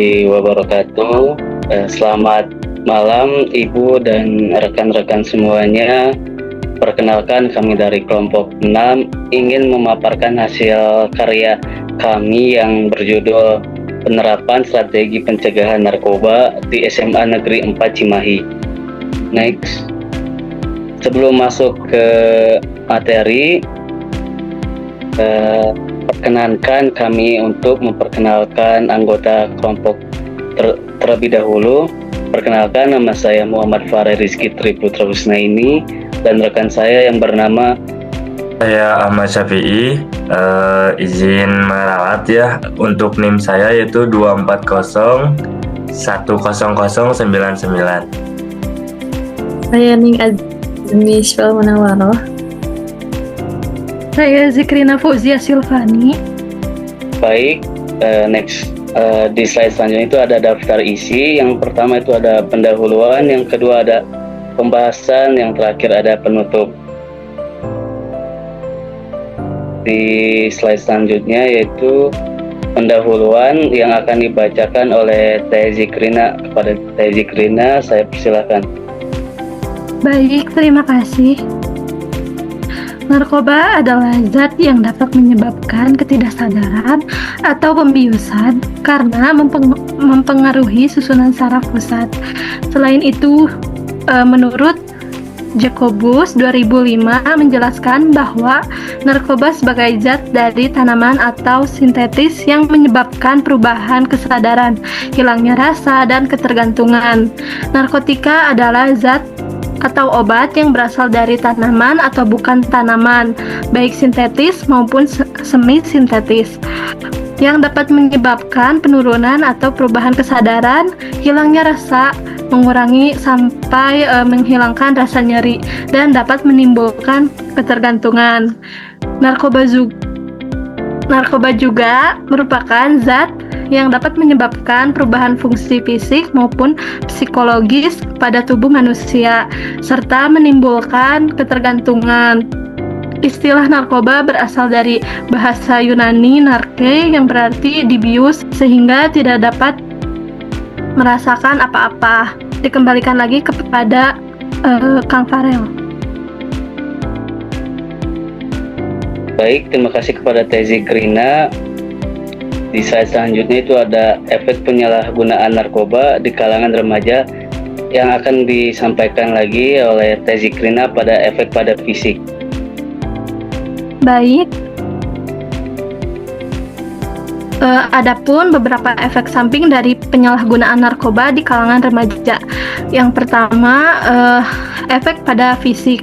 warahmatullahi wabarakatuh. Selamat malam Ibu dan rekan-rekan semuanya. Perkenalkan, kami dari kelompok 6 ingin memaparkan hasil karya kami yang berjudul Penerapan Strategi Pencegahan Narkoba di SMA Negeri 4 Cimahi. Next. Sebelum masuk ke materi, perkenankan kami untuk memperkenalkan anggota kelompok terlebih dahulu. Perkenalkan, nama saya Muhammad Fareh Rizky Triputra Husnaini dan rekan saya yang bernama saya Ahmad Syafi'i. Izin merawat ya, untuk NIM saya yaitu 240100099. Saya Ning Azmi Syifal Munawaroh. Saya Zikrina Fauzia Silvani. Baik, next. Di slide selanjutnya itu ada daftar isi. Yang pertama itu ada pendahuluan, yang kedua ada pembahasan, yang terakhir ada penutup. Di slide selanjutnya yaitu pendahuluan yang akan dibacakan oleh Teh Zikrina. Kepada Teh Zikrina, saya persilakan. Baik, terima kasih. Narkoba adalah zat yang dapat menyebabkan ketidaksadaran atau pembiusan karena mempengaruhi susunan saraf pusat. Selain itu, menurut Jacobus 2005 menjelaskan bahwa narkoba sebagai zat dari tanaman atau sintetis yang menyebabkan perubahan kesadaran, hilangnya rasa, dan ketergantungan. Narkotika adalah zat atau obat yang berasal dari tanaman atau bukan tanaman, baik sintetis maupun semi-sintetis, yang dapat menyebabkan penurunan atau perubahan kesadaran, hilangnya rasa, mengurangi sampai menghilangkan rasa nyeri, dan dapat menimbulkan ketergantungan. Narkoba juga merupakan zat yang dapat menyebabkan perubahan fungsi fisik maupun psikologis pada tubuh manusia, serta menimbulkan ketergantungan. Istilah narkoba berasal dari bahasa Yunani narke yang berarti dibius, sehingga tidak dapat merasakan apa-apa. Dikembalikan lagi kepada Kang Farel. Baik, terima kasih kepada Teh Zikrina. Di slide selanjutnya itu ada efek penyalahgunaan narkoba di kalangan remaja yang akan disampaikan lagi oleh Teh Zikrina pada efek pada fisik. Baik. Adapun beberapa efek samping dari penyalahgunaan narkoba di kalangan remaja. Yang pertama, efek pada fisik.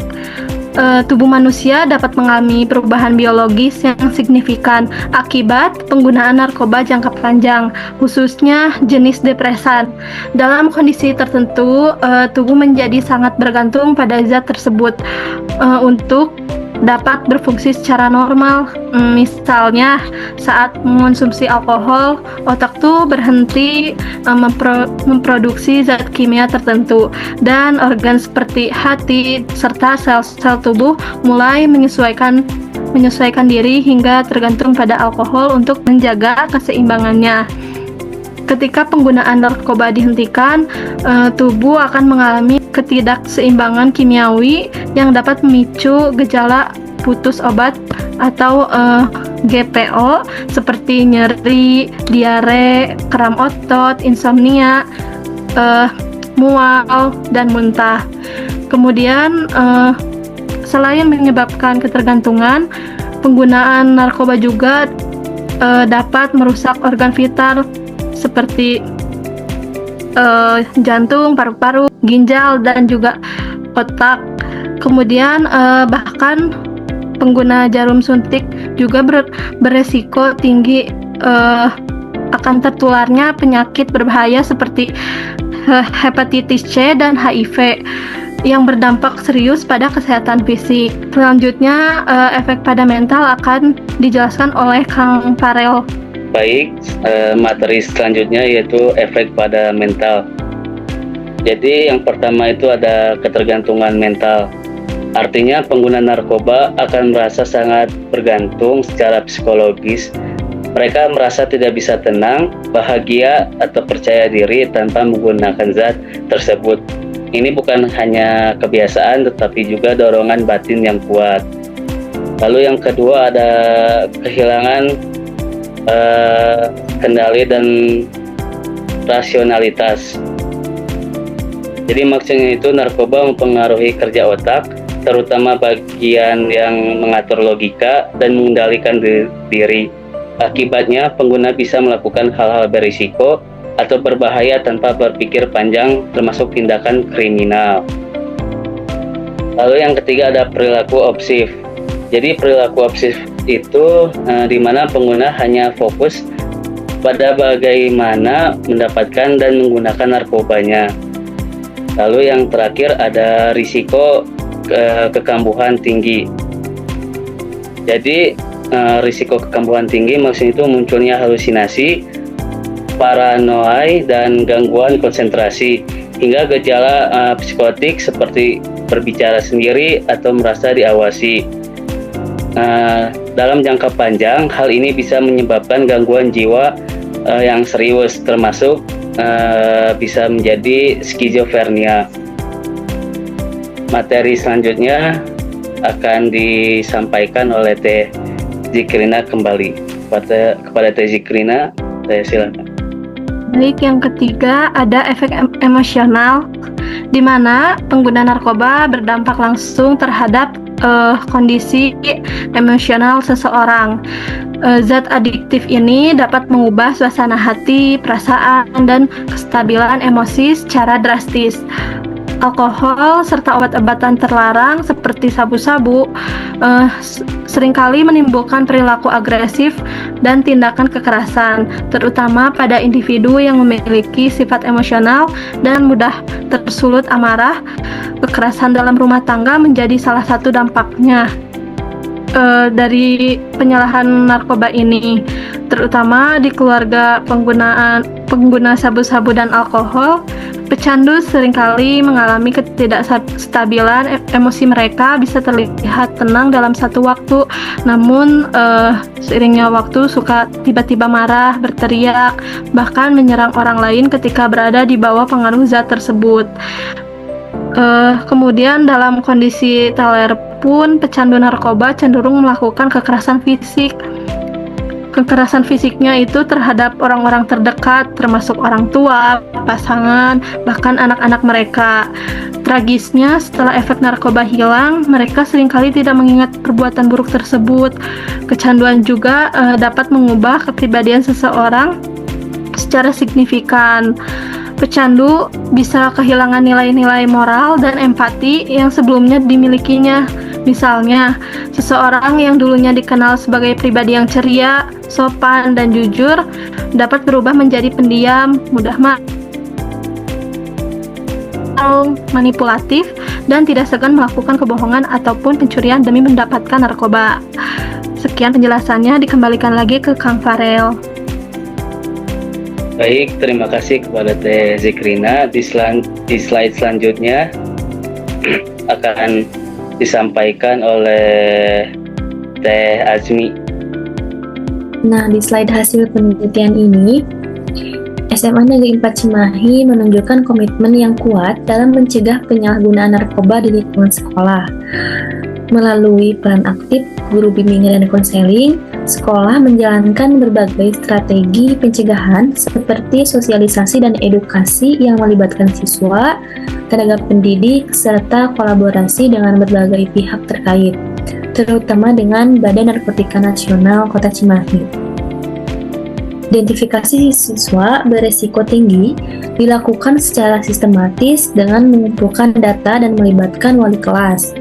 Tubuh manusia dapat mengalami perubahan biologis yang signifikan akibat penggunaan narkoba jangka panjang, khususnya jenis depresan. Dalam kondisi tertentu, tubuh menjadi sangat bergantung pada zat tersebut untuk dapat berfungsi secara normal. Misalnya saat mengonsumsi alkohol, otak tuh berhenti memproduksi zat kimia tertentu, dan organ seperti hati serta sel-sel tubuh mulai menyesuaikan diri hingga tergantung pada alkohol untuk menjaga keseimbangannya. Ketika penggunaan narkoba dihentikan, tubuh akan mengalami ketidakseimbangan kimiawi yang dapat memicu gejala putus obat atau GPO seperti nyeri, diare, kram otot, insomnia, mual, dan muntah. Kemudian selain menyebabkan ketergantungan, penggunaan narkoba juga dapat merusak organ vital seperti jantung, paru-paru, ginjal, dan juga otak. Kemudian bahkan pengguna jarum suntik juga beresiko tinggi akan tertularnya penyakit berbahaya seperti hepatitis C dan HIV yang berdampak serius pada kesehatan fisik. Selanjutnya, efek pada mental akan dijelaskan oleh Kang Farel. Baik, materi selanjutnya yaitu efek pada mental. Jadi yang pertama itu ada ketergantungan mental. Artinya pengguna narkoba akan merasa sangat bergantung secara psikologis Mereka merasa tidak bisa tenang, bahagia, atau percaya diri tanpa menggunakan zat tersebut. Ini bukan hanya kebiasaan, tetapi juga dorongan batin yang kuat. Lalu yang kedua ada kehilangan kendali dan rasionalitas. Jadi maksudnya itu narkoba mempengaruhi kerja otak, terutama bagian yang mengatur logika dan mengendalikan diri. Akibatnya, pengguna bisa melakukan hal-hal berisiko atau berbahaya tanpa berpikir panjang, termasuk tindakan kriminal. Lalu yang ketiga ada perilaku obsesif. Jadi perilaku obsesif itu di mana pengguna hanya fokus pada bagaimana mendapatkan dan menggunakan narkobanya. Lalu yang terakhir ada risiko kekambuhan tinggi. Jadi risiko kekambuhan tinggi maksudnya itu munculnya halusinasi, paranoid, dan gangguan konsentrasi, hingga gejala psikotik seperti berbicara sendiri atau merasa diawasi. Dalam jangka panjang, hal ini bisa menyebabkan gangguan jiwa yang serius, termasuk bisa menjadi skizofrenia. Materi selanjutnya akan disampaikan oleh Teh Zikrina kembali. Kepada Teh Zikrina, saya silakan. Baik, yang ketiga ada efek emosional, di mana pengguna narkoba berdampak langsung terhadap kondisi emosional seseorang. Zat adiktif ini dapat mengubah suasana hati, perasaan, dan kestabilan emosi secara drastis. Alkohol serta obat-obatan terlarang seperti sabu-sabu seringkali menimbulkan perilaku agresif dan tindakan kekerasan, terutama pada individu yang memiliki sifat emosional dan mudah tersulut amarah. Kekerasan dalam rumah tangga menjadi salah satu dampaknya dari penyalahan narkoba ini, terutama di keluarga pengguna sabu-sabu dan alkohol. Pecandu seringkali mengalami ketidakstabilan emosi. Mereka bisa terlihat tenang dalam satu waktu, namun seiringnya waktu suka tiba-tiba marah, berteriak, bahkan menyerang orang lain ketika berada di bawah pengaruh zat tersebut. Kemudian dalam kondisi teler pun, pecandu narkoba cenderung melakukan kekerasan fisik. Kekerasan fisiknya itu terhadap orang-orang terdekat, termasuk orang tua, pasangan, bahkan anak-anak mereka. Tragisnya, setelah efek narkoba hilang, mereka seringkali tidak mengingat perbuatan buruk tersebut. Kecanduan juga dapat mengubah kepribadian seseorang secara signifikan. Pecandu bisa kehilangan nilai-nilai moral dan empati yang sebelumnya dimilikinya. Misalnya, seseorang yang dulunya dikenal sebagai pribadi yang ceria, sopan, dan jujur dapat berubah menjadi pendiam, mudah manipulatif, dan tidak segan melakukan kebohongan ataupun pencurian demi mendapatkan narkoba. Sekian penjelasannya, dikembalikan lagi ke Kang Farel. Baik, terima kasih kepada Teh Zikrina. Di slide selanjutnya akan disampaikan oleh Teh Azmi. Nah, di slide hasil penelitian ini, SMA Negeri 4 Cimahi menunjukkan komitmen yang kuat dalam mencegah penyalahgunaan narkoba di lingkungan sekolah. Melalui peran aktif guru bimbingan dan konseling, sekolah menjalankan berbagai strategi pencegahan seperti sosialisasi dan edukasi yang melibatkan siswa, tenaga pendidik, serta kolaborasi dengan berbagai pihak terkait, terutama dengan Badan Narkotika Nasional Kota Cimahi. Identifikasi siswa beresiko tinggi dilakukan secara sistematis dengan mengumpulkan data dan melibatkan wali kelas,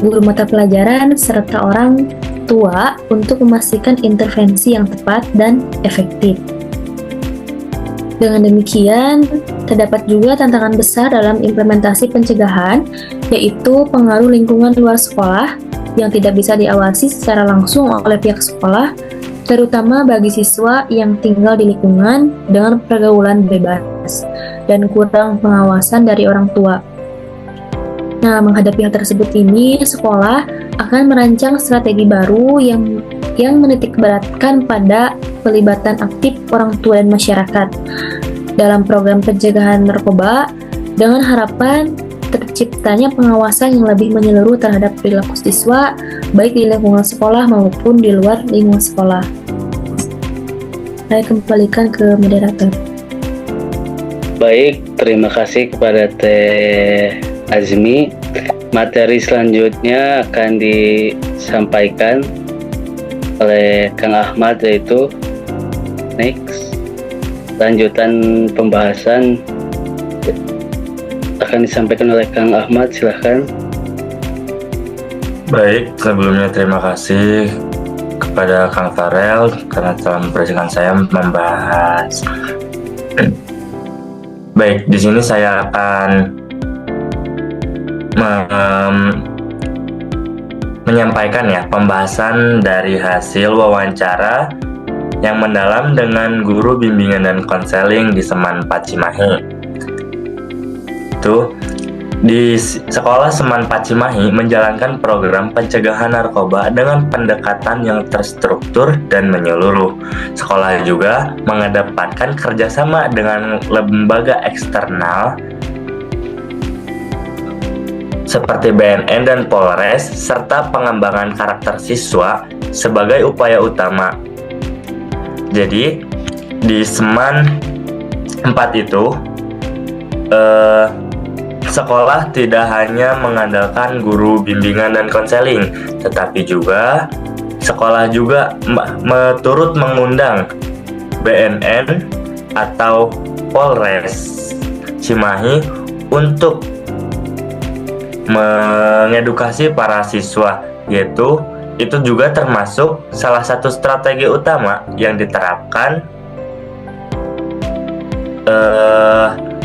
guru mata pelajaran, serta orang tua untuk memastikan intervensi yang tepat dan efektif. Dengan demikian, terdapat juga tantangan besar dalam implementasi pencegahan, yaitu pengaruh lingkungan luar sekolah yang tidak bisa diawasi secara langsung oleh pihak sekolah, terutama bagi siswa yang tinggal di lingkungan dengan pergaulan bebas dan kurang pengawasan dari orang tua. Nah, menghadapi hal tersebut ini, sekolah akan merancang strategi baru yang menitikberatkan pada pelibatan aktif orang tua dan masyarakat dalam program pencegahan narkoba dengan harapan terciptanya pengawasan yang lebih menyeluruh terhadap perilaku siswa baik di lingkungan sekolah maupun di luar lingkungan sekolah. Saya kembalikan ke moderator. Baik, terima kasih kepada Teh Azmi. Materi selanjutnya akan disampaikan oleh Kang Ahmad, yaitu next lanjutan pembahasan akan disampaikan oleh Kang Ahmad. Silahkan. Baik, sebelumnya terima kasih kepada Kang Farel karena telah mempersilahkan saya membahas. Baik, di sini saya akan menyampaikan ya pembahasan dari hasil wawancara yang mendalam dengan guru bimbingan dan konseling di Seman 4 Cimahi. Itu di sekolah Seman 4 Cimahi menjalankan program pencegahan narkoba dengan pendekatan yang terstruktur dan menyeluruh. Sekolah juga mengedepankan kerjasama dengan lembaga eksternal seperti BNN dan Polres, serta pengembangan karakter siswa sebagai upaya utama. Jadi, di Seman 4 itu, sekolah tidak hanya mengandalkan guru bimbingan dan konseling, tetapi juga sekolah juga turut mengundang BNN atau Polres Cimahi untuk mengedukasi para siswa, yaitu itu juga termasuk salah satu strategi utama yang diterapkan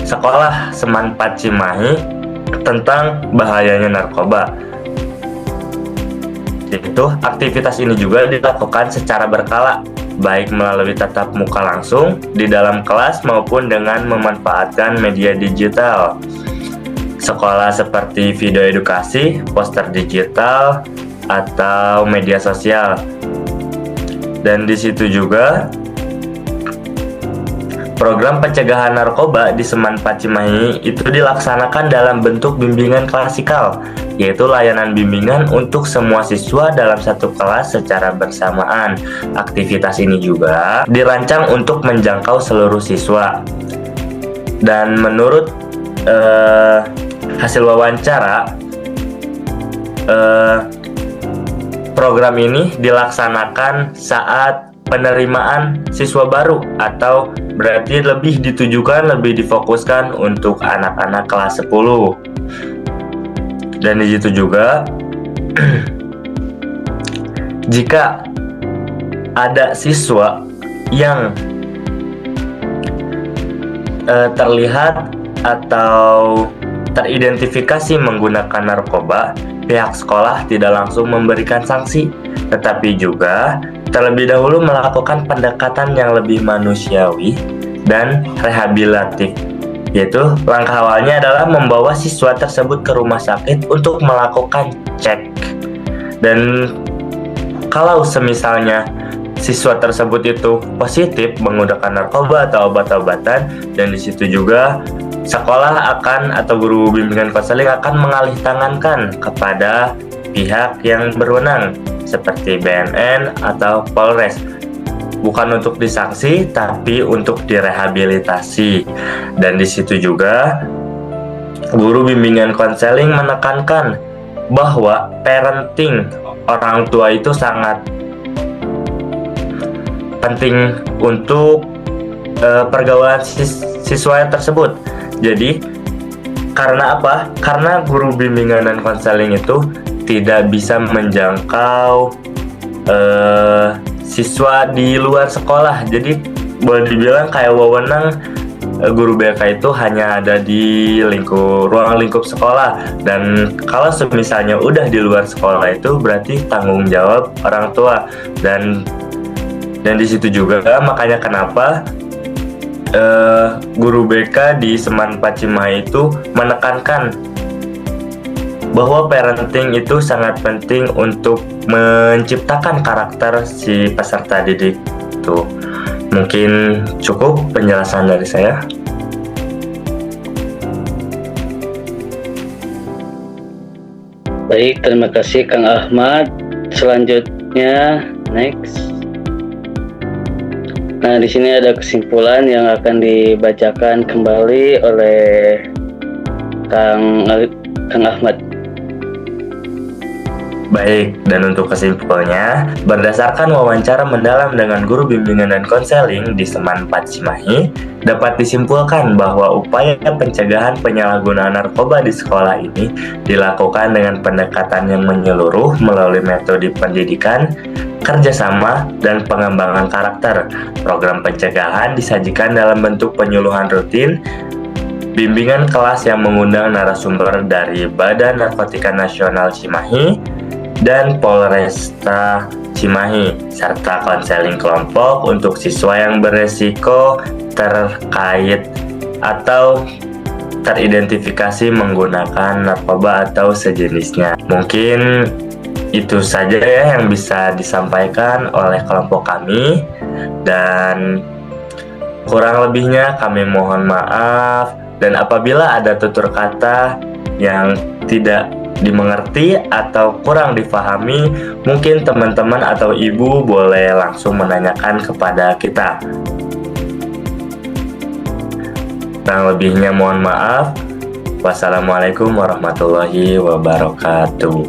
sekolah Seman 4 Cimahi tentang bahayanya narkoba. Yaitu aktivitas ini juga dilakukan secara berkala, baik melalui tatap muka langsung di dalam kelas maupun dengan memanfaatkan media digital. Sekolah seperti video edukasi, poster digital, atau media sosial. Dan di situ juga program pencegahan narkoba di Seman 4 Cimahi itu dilaksanakan dalam bentuk bimbingan klasikal, yaitu layanan bimbingan untuk semua siswa dalam satu kelas secara bersamaan. Aktivitas ini juga dirancang untuk menjangkau seluruh siswa. Dan menurut hasil wawancara, program ini dilaksanakan saat penerimaan siswa baru, atau berarti lebih difokuskan untuk anak-anak kelas 10. Dan di situ juga jika ada siswa yang terlihat atau teridentifikasi menggunakan narkoba, pihak sekolah tidak langsung memberikan sanksi, tetapi juga terlebih dahulu melakukan pendekatan yang lebih manusiawi dan rehabilitatif, yaitu langkah awalnya adalah membawa siswa tersebut ke rumah sakit untuk melakukan cek. Dan kalau semisalnya siswa tersebut itu positif menggunakan narkoba atau obat-obatan, dan di situ juga sekolah akan atau guru bimbingan konseling akan mengalih tangankan kepada pihak yang berwenang seperti BNN atau Polres, bukan untuk disanksi tapi untuk direhabilitasi. Dan di situ juga guru bimbingan konseling menekankan bahwa parenting orang tua itu sangat penting untuk pergaulan siswa tersebut. Jadi karena apa? Karena guru bimbingan dan konseling itu tidak bisa menjangkau siswa di luar sekolah. Jadi boleh dibilang kayak wewenang guru BK itu hanya ada di ruang lingkup sekolah. Dan kalau misalnya udah di luar sekolah itu berarti tanggung jawab orang tua. Dan di situ juga makanya kenapa guru BK di Seman 4 Cimahi itu menekankan bahwa parenting itu sangat penting untuk menciptakan karakter si peserta didik itu. Mungkin cukup penjelasan dari saya. Baik, terima kasih Kang Ahmad. Selanjutnya, next. Nah, di sini ada kesimpulan yang akan dibacakan kembali oleh Kang Ahmad. Baik, dan untuk kesimpulannya, berdasarkan wawancara mendalam dengan guru bimbingan dan konseling di Seman 4 Cimahi, dapat disimpulkan bahwa upaya pencegahan penyalahgunaan narkoba di sekolah ini dilakukan dengan pendekatan yang menyeluruh melalui metode pendidikan, kerjasama, dan pengembangan karakter. Program pencegahan disajikan dalam bentuk penyuluhan rutin, bimbingan kelas yang mengundang narasumber dari Badan Narkotika Nasional Cimahi, dan Polresta Cimahi, serta konseling kelompok untuk siswa yang beresiko terkait atau teridentifikasi menggunakan narkoba atau sejenisnya. Mungkin itu saja ya yang bisa disampaikan oleh kelompok kami, dan kurang lebihnya kami mohon maaf, dan apabila ada tutur kata yang tidak dimengerti atau kurang difahami, mungkin teman-teman atau ibu boleh langsung menanyakan kepada kita. Kurang lebihnya mohon maaf. Wassalamualaikum warahmatullahi wabarakatuh.